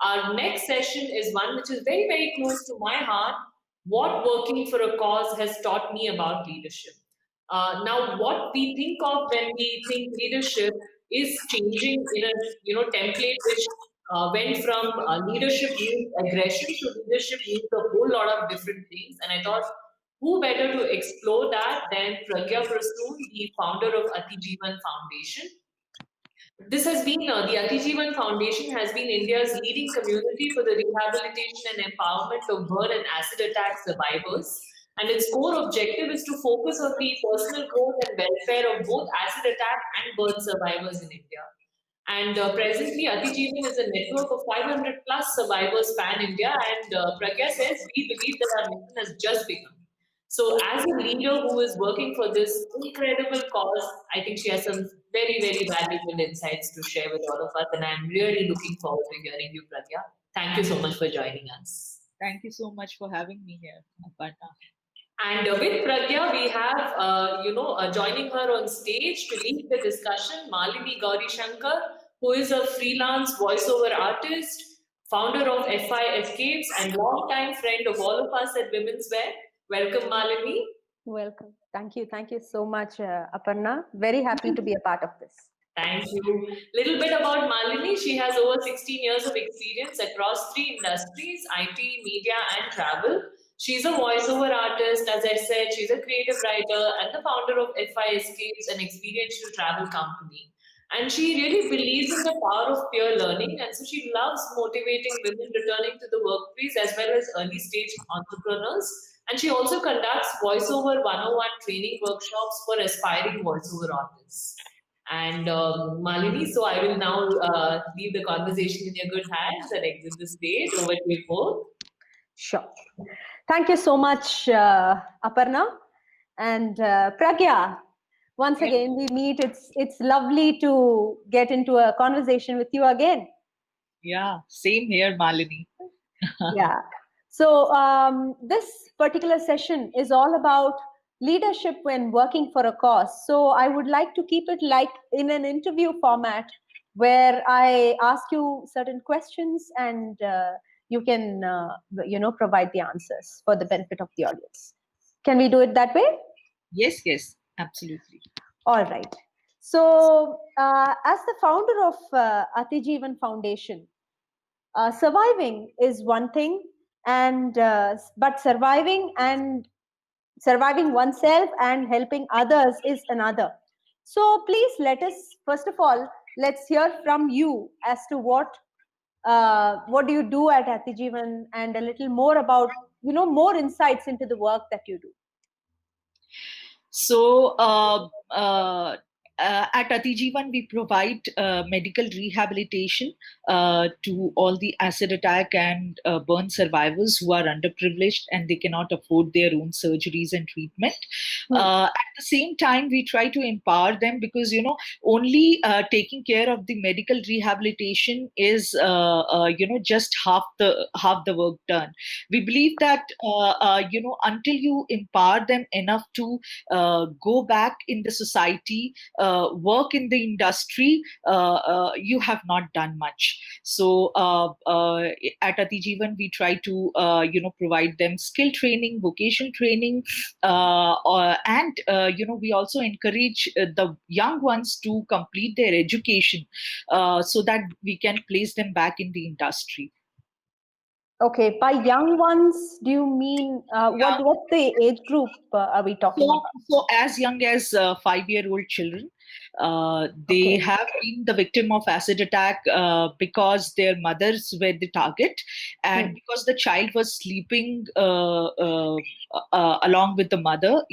Our next session is one which is very, very close to my heart. What working for a cause has taught me about leadership. Now, what we think of when we think leadership is changing in a template which went from leadership means aggression to leadership means a whole lot of different things. And I thought, who better to explore that than Pragya Prasoon, the founder of Atijeevan Foundation. This has been the Atijeevan Foundation has been India's leading community for the rehabilitation and empowerment of burn and acid attack survivors. And its core objective is to focus on the personal growth and welfare of both acid attack and burn survivors in India. And presently, Atijeevan is a network of 500 plus survivors pan India. And Pragya says, we believe that our mission has just begun. So, as a leader who is working for this incredible cause, I think she has some very, very valuable insights to share with all of us. And I'm really looking forward to hearing you, Pragya. Thank you so much for joining us. Thank you so much for having me here, Aparna. And with Pragya, we have, joining her on stage to lead the discussion, Malini Gauri Shankar, who is a freelance voiceover artist, founder of FI Escapes, and longtime friend of all of us at Women's Wear. Welcome, Malini. Welcome. Thank you. Thank you so much, Aparna. Very happy to be a part of this. Thank you. Little bit about Malini. She has over 16 years of experience across 3 industries, IT, media, and travel. She's a voiceover artist, as I said, she's a creative writer and the founder of FI Escapes, an experiential travel company. And she really believes in the power of peer learning, and so she loves motivating women returning to the workplace as well as early stage entrepreneurs. And she also conducts voiceover 101 training workshops for aspiring voiceover artists. And Malini, so I will now leave the conversation in your good hands and exit the stage. Over to you both. Sure. Thank you so much, Aparna. And Pragya, once again we meet. It's lovely to get into a conversation with you again. Yeah, same here, Malini. Yeah. So this particular session is all about leadership when working for a cause. So I would like to keep it like in an interview format where I ask you certain questions and you can, provide the answers for the benefit of the audience. Can we do it that way? Yes, absolutely. All right. So as the founder of Atijeevan Foundation, surviving is one thing, and but surviving oneself and helping others is another. So please first of all, let's hear from you as to what do you do at Atijeevan, and a little more about, more insights into the work that you do. So at Atijeevan, we provide medical rehabilitation to all the acid attack and burn survivors who are underprivileged and they cannot afford their own surgeries and treatment. At the same time, we try to empower them because, only taking care of the medical rehabilitation is, just half the work done. We believe that, until you empower them enough to go back in the society, work in the industry, you have not done much. So at Atijeevan, we try to provide them skill training, vocational training, and we also encourage the young ones to complete their education so that we can place them back in the industry. Okay, by young ones, do you mean what's the age group are we talking about? So as young as 5-year-old children. They have been the victim of acid attack because their mothers were the target, and because the child was sleeping along with the mother,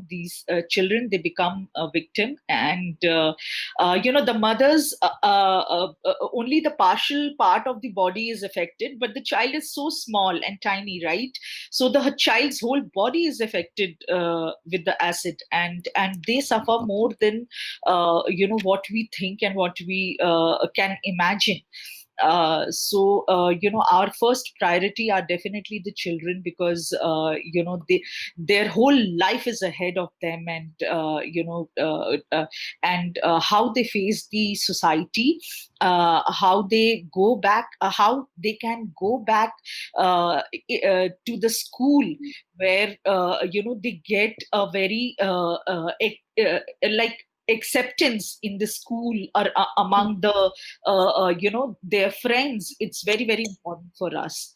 these children, they become a victim, and the mother's only the partial part of the body is affected, but the child is so small and tiny, right? So the child's whole body is affected with the acid, and they suffer more than what we think and what we can imagine. So our first priority are definitely the children, because their whole life is ahead of them, and how they face the society, how they go back, how they can go back to the school, where they get a very like acceptance in the school, or among the their friends. It's very, very important for us.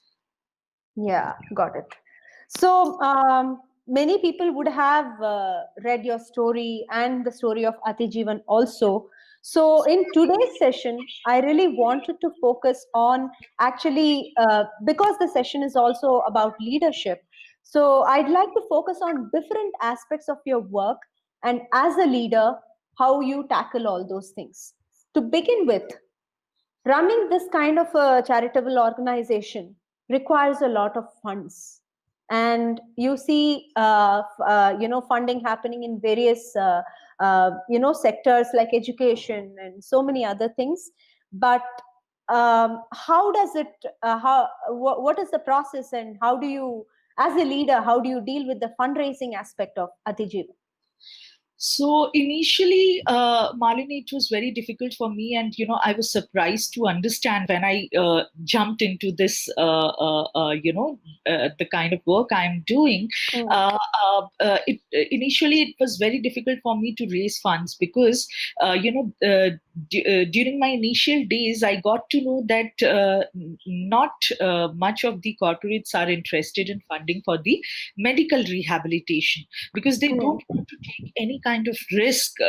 Yeah, got it. So many people would have read your story and the story of Atijeevan also. So in today's session, I really wanted to focus on, actually, because the session is also about leadership. So I'd like to focus on different aspects of your work, and as a leader, how you tackle all those things. To begin with, running this kind of a charitable organization requires a lot of funds, and you see funding happening in various sectors like education and so many other things. But how does it what is the process, and how do you, as a leader, how do you deal with the fundraising aspect of Atijeevan? So initially, Malini, it was very difficult for me, and I was surprised to understand when I jumped into this, the kind of work I'm doing. Initially, it was very difficult for me to raise funds, because during my initial days, I got to know that not much of the corporates are interested in funding for the medical rehabilitation, because they don't want to take any kind of risk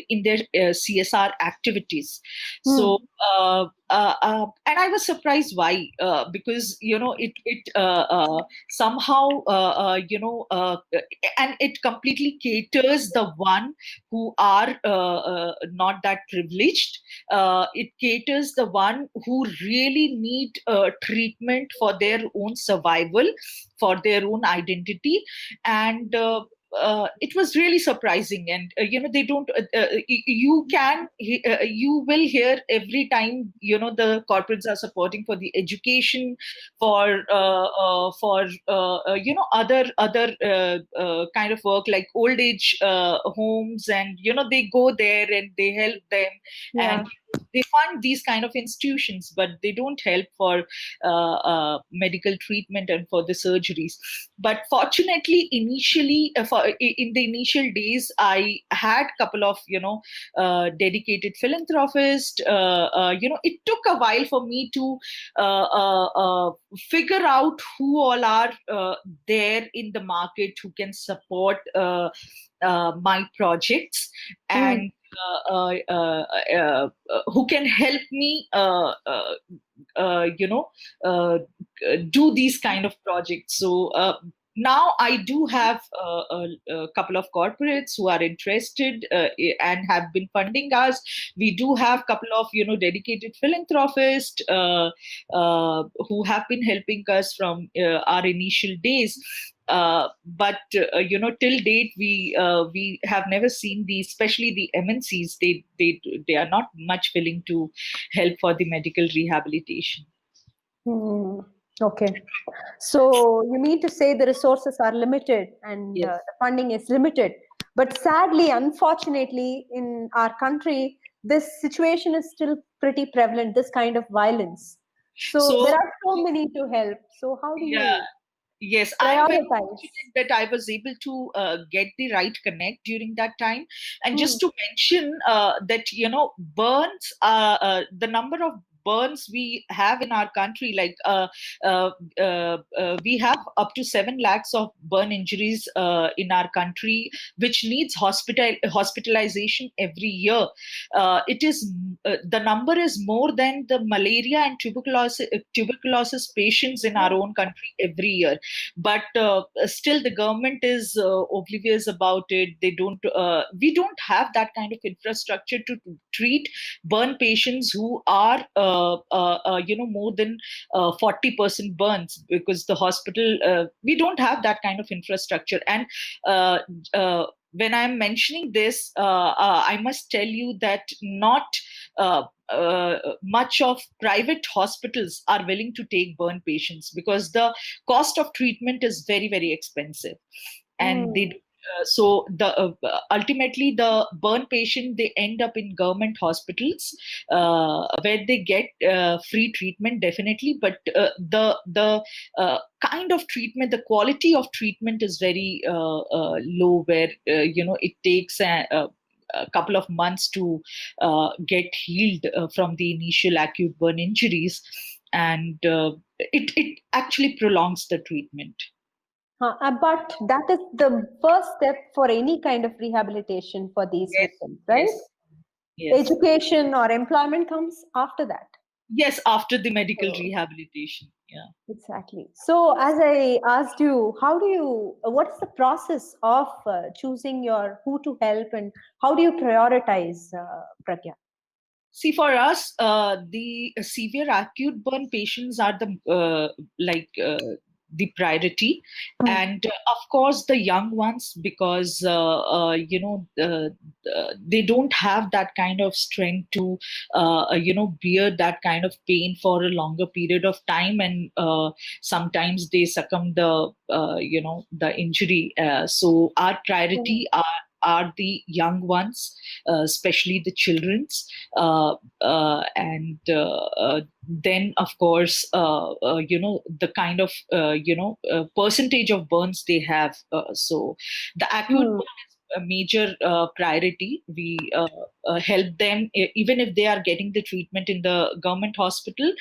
in their CSR activities. So, and I was surprised why, because it somehow and it completely caters the one who are not that privileged. It caters the one who really need treatment for their own survival, for their own identity, and it was really surprising. And they don't you will hear every time the corporates are supporting for the education, for other kind of work, like old age homes, and they go there and they help them. And they fund these kind of institutions, but they don't help for medical treatment and for the surgeries. But fortunately, initially, in the initial days, I had a couple of dedicated philanthropists. It took a while for me to figure out who all are there in the market who can support my projects, and who can help me do these kind of projects. So now I do have a couple of corporates who are interested and have been funding us. We do have a couple of dedicated philanthropists who have been helping us from our initial days. But till date, we have never seen these, especially the MNCs. They are not much willing to help for the medical rehabilitation. Okay, so you mean to say the resources are limited, and yes. The funding is limited. But sadly, unfortunately, in our country, this situation is still pretty prevalent, this kind of violence. So there are so many to help. So how do you? Yes, I'm very fortunate that I was able to get the right connect during that time. And just to mention that, burns, the number of burns we have in our country, like we have up to 7 lakhs of burn injuries in our country, which needs hospitalization every year. It is the number is more than the malaria and tuberculosis patients in our own country every year. But still the government is oblivious about it. They don't we don't have that kind of infrastructure to treat burn patients who are more than 40% burns, because the hospital, we don't have that kind of infrastructure. And when I'm mentioning this, I must tell you that not much of private hospitals are willing to take burn patients because the cost of treatment is very, very expensive. And so ultimately the burn patient, they end up in government hospitals where they get free treatment, definitely, but the kind of treatment, the quality of treatment is very low, where it takes a couple of months to get healed from the initial acute burn injuries, and it actually prolongs the treatment. But that is the first step for any kind of rehabilitation for these victims, right? Yes. Education or employment comes after that. Yes, after the medical rehabilitation. Yeah. Exactly. So as I asked you, what's the process of choosing who to help, and how do you prioritize, Pragya? See, for us, the severe acute burn patients are the priority, and of course the young ones, because they don't have that kind of strength to bear that kind of pain for a longer period of time, and sometimes they succumb the injury. So our priority are the young ones, especially the children's, and then of course the kind of percentage of burns they have. So the acute burn is a major priority. We help them even if they are getting the treatment in the government hospital.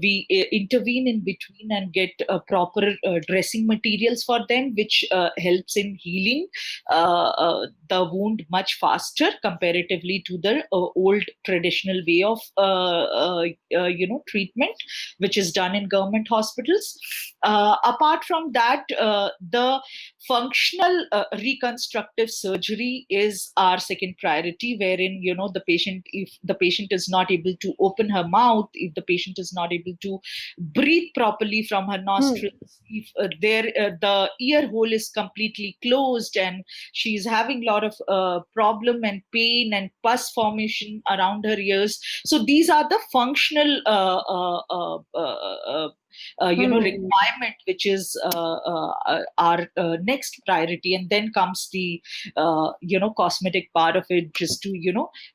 We intervene in between and get proper dressing materials for them, which helps in healing the wound much faster comparatively to the old traditional way of treatment, which is done in government hospitals. Apart from that, the functional reconstructive surgery is our second priority, wherein if the patient is not able to open her mouth, if the patient is not able to breathe properly from her nostrils, if the ear hole is completely closed and she is having a lot of problem and pain and pus formation around her ears. So these are the functional requirement, which is our next priority, and then comes the cosmetic part of it, just to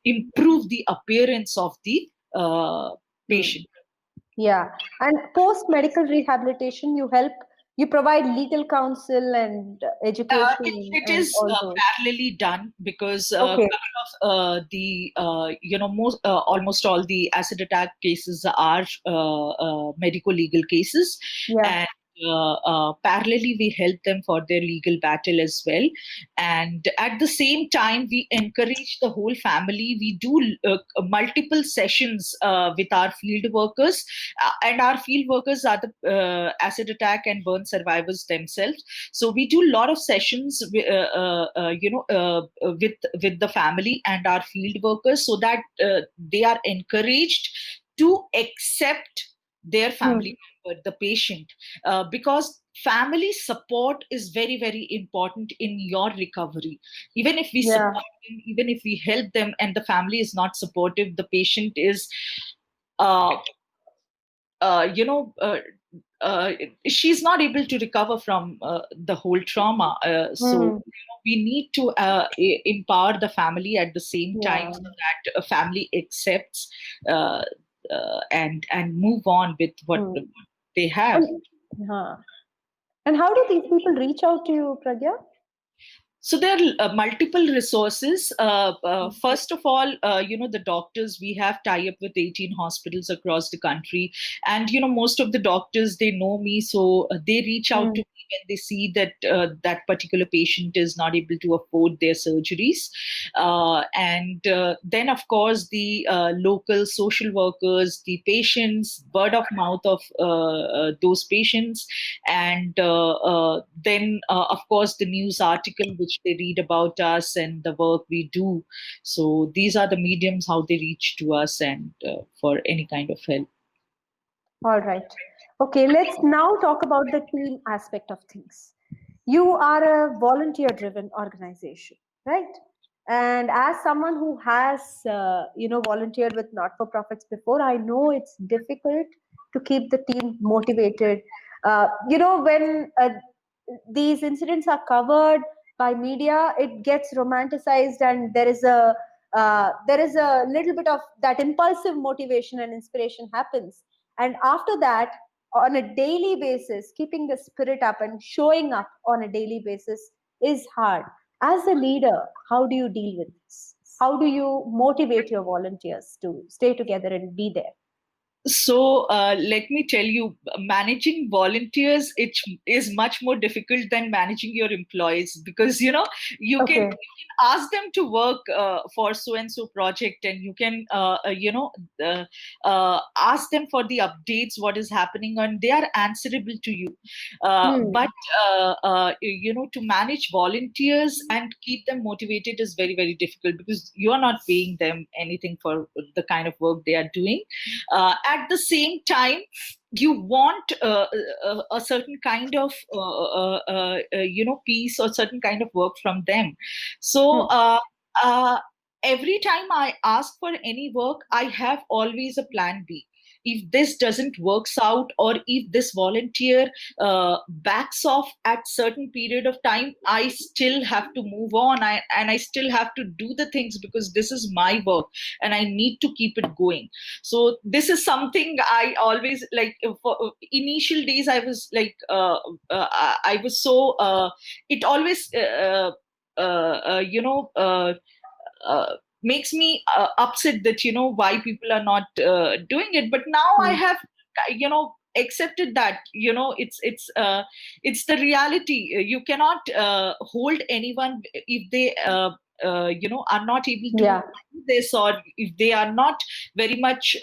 improve the appearance of the patient. Yeah, and post medical rehabilitation, you provide legal counsel and education. It is parallelly done, because a couple of the almost all the acid attack cases are medical legal cases, and parallelly we help them for their legal battle as well. And at the same time, we encourage the whole family. We do multiple sessions with our field workers, and our field workers are the acid attack and burn survivors themselves. So we do a lot of sessions with the family and our field workers, so that they are encouraged to accept their family member, the patient, because family support is very, very important in your recovery. Even if we support them, even if we help them, and the family is not supportive, the patient is she's not able to recover from the whole trauma. So we need to empower the family at the same time, so that a family accepts and move on with what they have. And how do these people reach out to you, Pragya? So there are multiple resources. First of all, the doctors, we have tie-up with 18 hospitals across the country. And, most of the doctors, they know me. So they reach out to me when they see that that particular patient is not able to afford their surgeries. And then, of course, the local social workers, the patients, word of mouth of those patients. And then, of course, the news article, which they read about us and the work we do. So these are the mediums how they reach to us and for any kind of help. All right. Okay, let's now talk about the team aspect of things. You are a volunteer-driven organization, right? And as someone who has, volunteered with not-for-profits before, I know it's difficult to keep the team motivated. When these incidents are covered by media, it gets romanticized, and there is a little bit of that impulsive motivation and inspiration happens. And after that, on a daily basis, keeping the spirit up and showing up on a daily basis is hard. As a leader, how do you deal with this? How do you motivate your volunteers to stay together and be there? So let me tell you, managing volunteers it is much more difficult than managing your employees, because you can ask them to work for so and so project, and you can ask them for the updates, what is happening, and they are answerable to you. But to manage volunteers and keep them motivated is very, very difficult, because you are not paying them anything for the kind of work they are doing. At the same time, you want a certain kind of piece or certain kind of work from them. So every time I ask for any work, I have always a plan B. If this doesn't works out, or if this volunteer backs off at certain period of time, I still have to move on. And I still have to do the things, because this is my work and I need to keep it going. So this is something I always like. For initial days, I was like, I was so it always makes me upset that why people are not doing it. But now I have accepted that it's the reality. You cannot hold anyone if they are not able to do this, or if they are not very much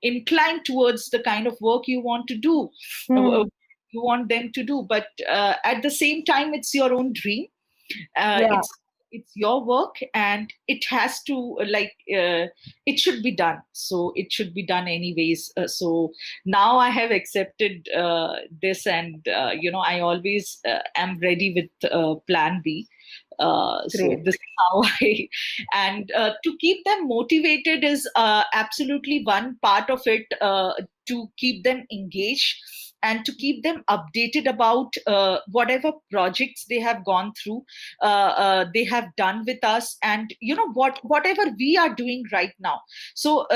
inclined towards the kind of work you want to do. You want them to do, but at the same time, it's your own dream. It's your work, and it has to it should be done. So it should be done anyways. So now I have accepted this, and I always am ready with plan B. So this is how and to keep them motivated is absolutely one part of it, to keep them engaged and to keep them updated about whatever projects they have gone through, they have done with us, and whatever we are doing right now. So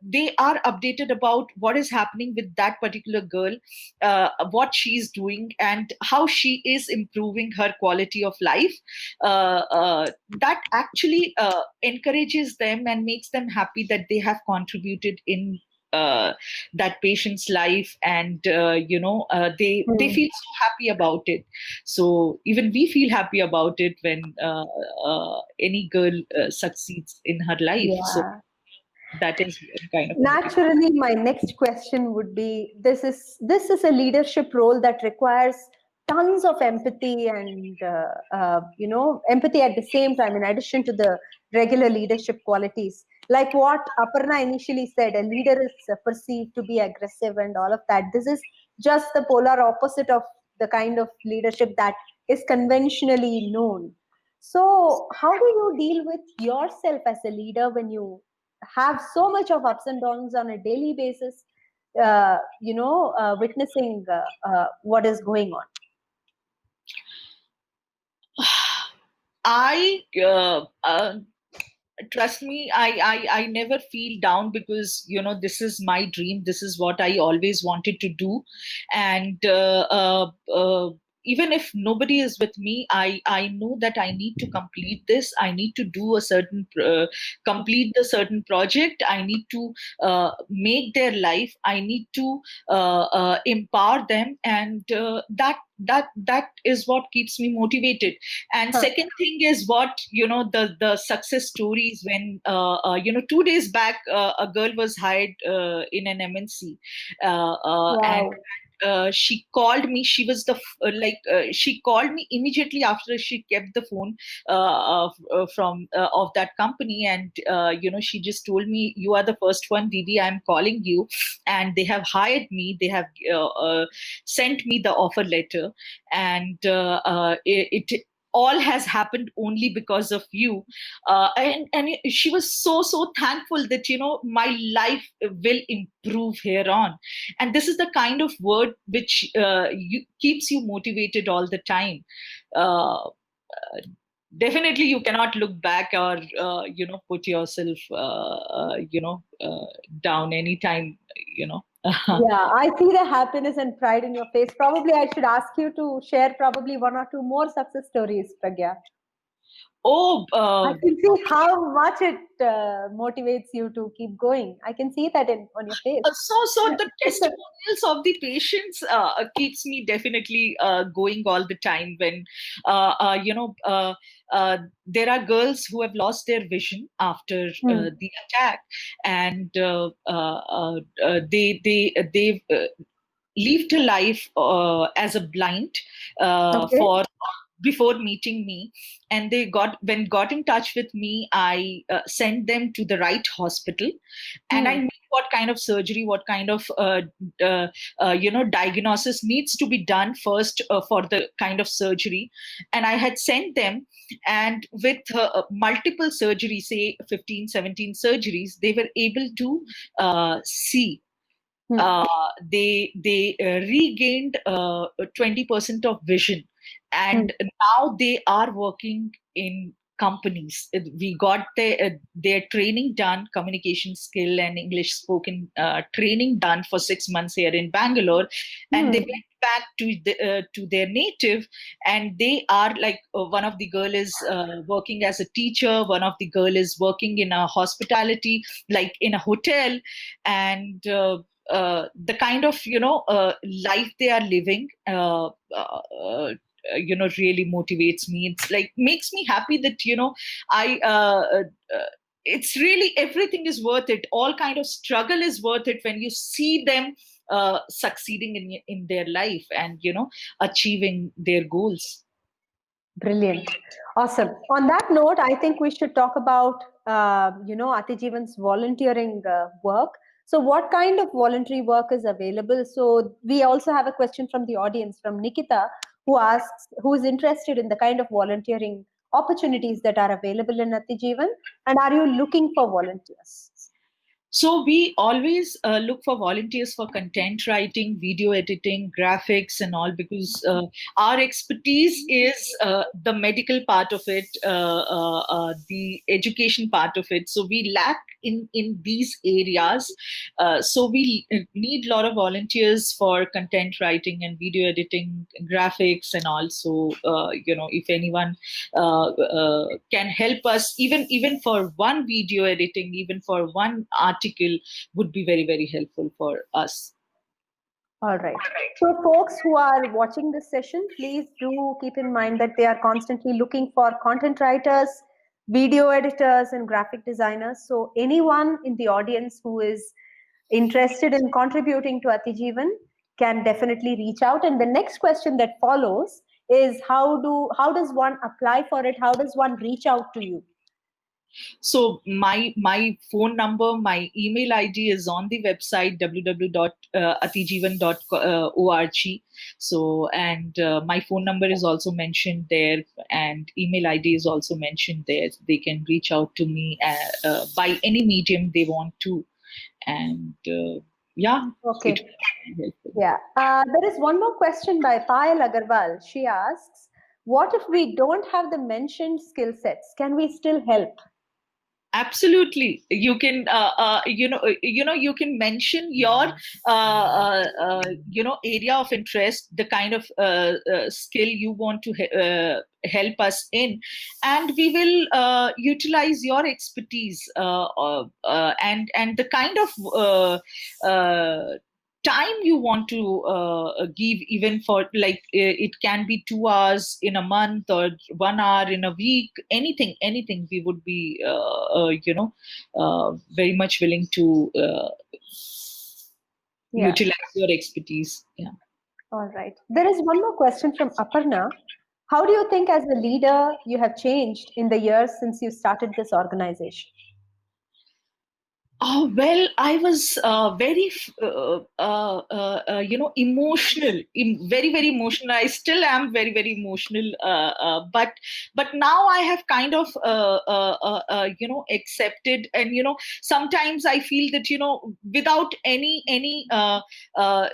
they are updated about what is happening with that particular girl, what she is doing, and how she is improving her quality of life. That actually encourages them and makes them happy that they have contributed in that patient's life, and they feel so happy about it. So even we feel happy about it when any girl succeeds in her life. So that is kind of naturally my next question would be, this is a leadership role that requires tons of empathy and empathy at the same time, in addition to the regular leadership qualities. Like what Aparna initially said, a leader is perceived to be aggressive and all of that. This is just the polar opposite of the kind of leadership that is conventionally known. So how do you deal with yourself as a leader when you have so much of ups and downs on a daily basis, witnessing what is going on? Trust me, I never feel down, because this is my dream. This is what I always wanted to do, and even if nobody is with me, I know that I need to complete this. I need to do a certain complete the certain project. I need to make their life. I need to empower them, and that is what keeps me motivated. And second thing is what the success stories, when 2 days back a girl was hired in an MNC, and she called me. She was she called me immediately after she kept the phone from of that company, and she just told me, "You are the first one, Didi. I'm calling you, and they have hired me. They have sent me the offer letter, and it all has happened only because of you." And she was so thankful that my life will improve here on. And this is the kind of word which keeps you motivated all the time. uh, Definitely you cannot look back or put yourself down anytime. Yeah, I see the happiness and pride in your face. Probably I should ask you to share probably one or two more success stories, Pragya. Oh, I can see how much it motivates you to keep going. I can see that on your face. so the testimonials of the patients keeps me definitely going all the time. When there are girls who have lost their vision after the attack, and they lived a life as a blind Okay. for before meeting me, and they got in touch with me. I sent them to the right hospital, and I knew what kind of surgery, what kind of diagnosis needs to be done first for the kind of surgery. And I had sent them, and with multiple surgeries, say 15, 17 surgeries, they were able to see. They regained 20% of vision, and now they are working in companies. We got their training done, communication skill and English spoken training done for 6 months here in Bangalore, and they went back to their native, and they are like one of the girl is working as a teacher, one of the girl is working in a hospitality, like in a hotel, and the kind of life they are living really motivates me. It's like makes me happy that I it's really everything is worth it. All kind of struggle is worth it when you see them succeeding in their life and achieving their goals. Brilliant. Awesome. On that note, I think we should talk about Atijeevan's volunteering work. So what kind of voluntary work is available? So we also have a question from the audience, from Nikita, who asks, who is interested in the kind of volunteering opportunities that are available in Atijeevan, and are you looking for volunteers? So we always look for volunteers for content writing, video editing, graphics, and all, because our expertise is the medical part of it, the education part of it. So we lack in these areas. So we need a lot of volunteers for content writing and video editing, graphics, and also if anyone can help us, even for one video editing, even for one article, would be very, very helpful for us. All right. So folks who are watching this session, please do keep in mind that they are constantly looking for content writers, video editors, and graphic designers. So anyone in the audience who is interested in contributing to Atijeevan can definitely reach out. And the next question that follows is, how does one apply for it? How does one reach out to you? So my phone number, my email ID is on the website www.atijeevan.org. So, and my phone number is also mentioned there, and email ID is also mentioned there. They can reach out to me by any medium they want to, and yeah. Okay. Yeah. There is one more question by Payal Agarwal. She asks, what if we don't have the mentioned skill sets? Can we still help? Absolutely, you can you can mention your area of interest, the kind of skill you want to help us in, and we will utilize your expertise and the kind of time you want to give, even for like it can be 2 hours in a month or 1 hour in a week, anything we would be very much willing to utilize your expertise. Yeah. All right. There is one more question from Aparna. How do you think, as a leader, you have changed in the years since you started this organization? Oh, well, I was very, emotional, very, very emotional. I still am very, very emotional. But now I have kind of, accepted. And, sometimes I feel that, without any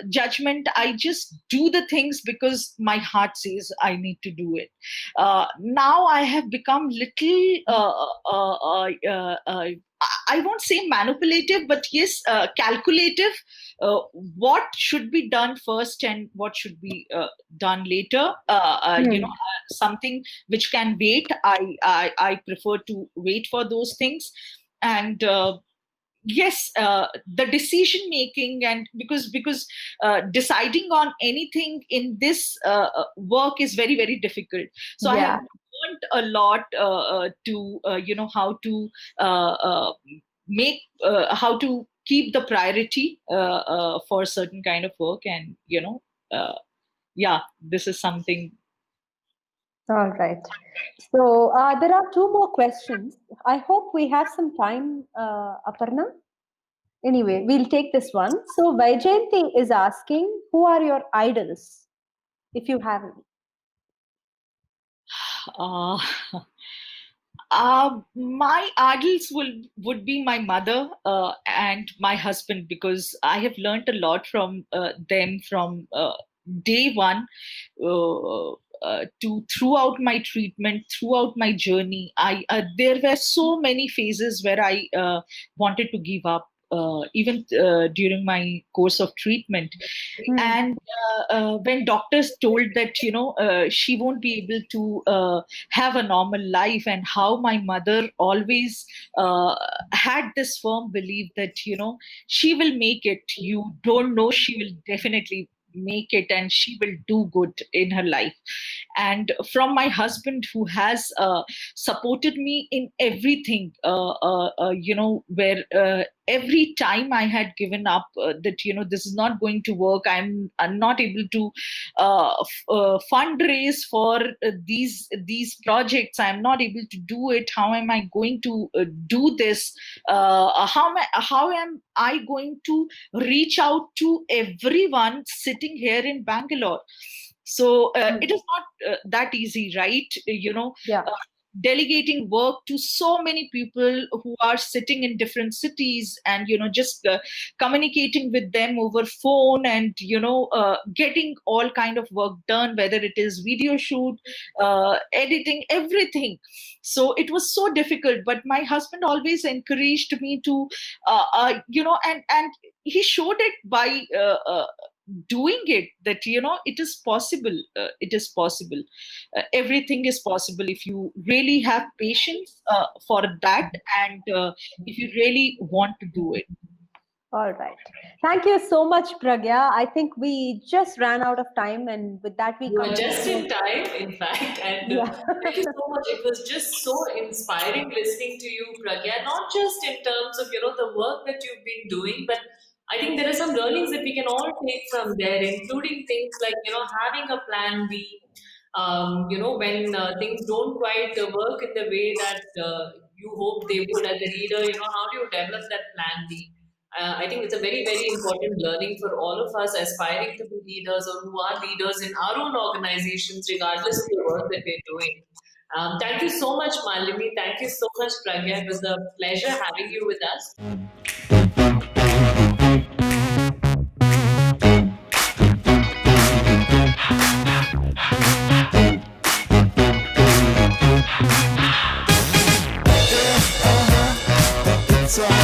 judgment, I just do the things because my heart says I need to do it. Now I have become little, I won't say manipulative, but yes, calculative. What should be done first and what should be done later. Something which can wait. I prefer to wait for those things, and yes, the decision making, and because deciding on anything in this work is very, very difficult. So I have learned a lot to how to make how to keep the priority for a certain kind of work, and this is something. All right. So there are two more questions. I hope we have some time, Aparna. Anyway, we'll take this one. So Vaijayanti is asking, who are your idols, if you have any? My idols would be my mother and my husband, because I have learned a lot from them from day one to throughout my treatment, throughout my journey. There were so many phases where I wanted to give up. Even during my course of treatment. And when doctors told that, she won't be able to have a normal life, and how my mother always had this firm belief that, she will make it. You don't know, she will definitely make it, and she will do good in her life. And from my husband, who has supported me in everything, where every time I had given up that, this is not going to work, I'm not able to fundraise for these projects, I'm not able to do it, how am I going to do this, how am I going to reach out to everyone sitting here in Bangalore? So it is not that easy, right? Delegating work to so many people who are sitting in different cities, and just communicating with them over phone, and getting all kind of work done, whether it is video shoot, editing, everything. So it was so difficult, but my husband always encouraged me to and he showed it by doing it, that it is possible. Everything is possible if you really have patience for that, and if you really want to do it. All right. Thank you so much, Pragya. I think we just ran out of time, and with that we were just in time, in fact. And thank you so much. It was just so inspiring listening to you, Pragya, not just in terms of the work that you've been doing, but I think there are some learnings that we can all take from there, including things like, having a plan B, when things don't quite work in the way that you hope they would as a leader, how do you develop that plan B? I think it's a very, very important learning for all of us aspiring to be leaders, or who are leaders in our own organizations, regardless of the work that we're doing. Thank you so much, Malini. Thank you so much, Pragya. It was a pleasure having you with us. It's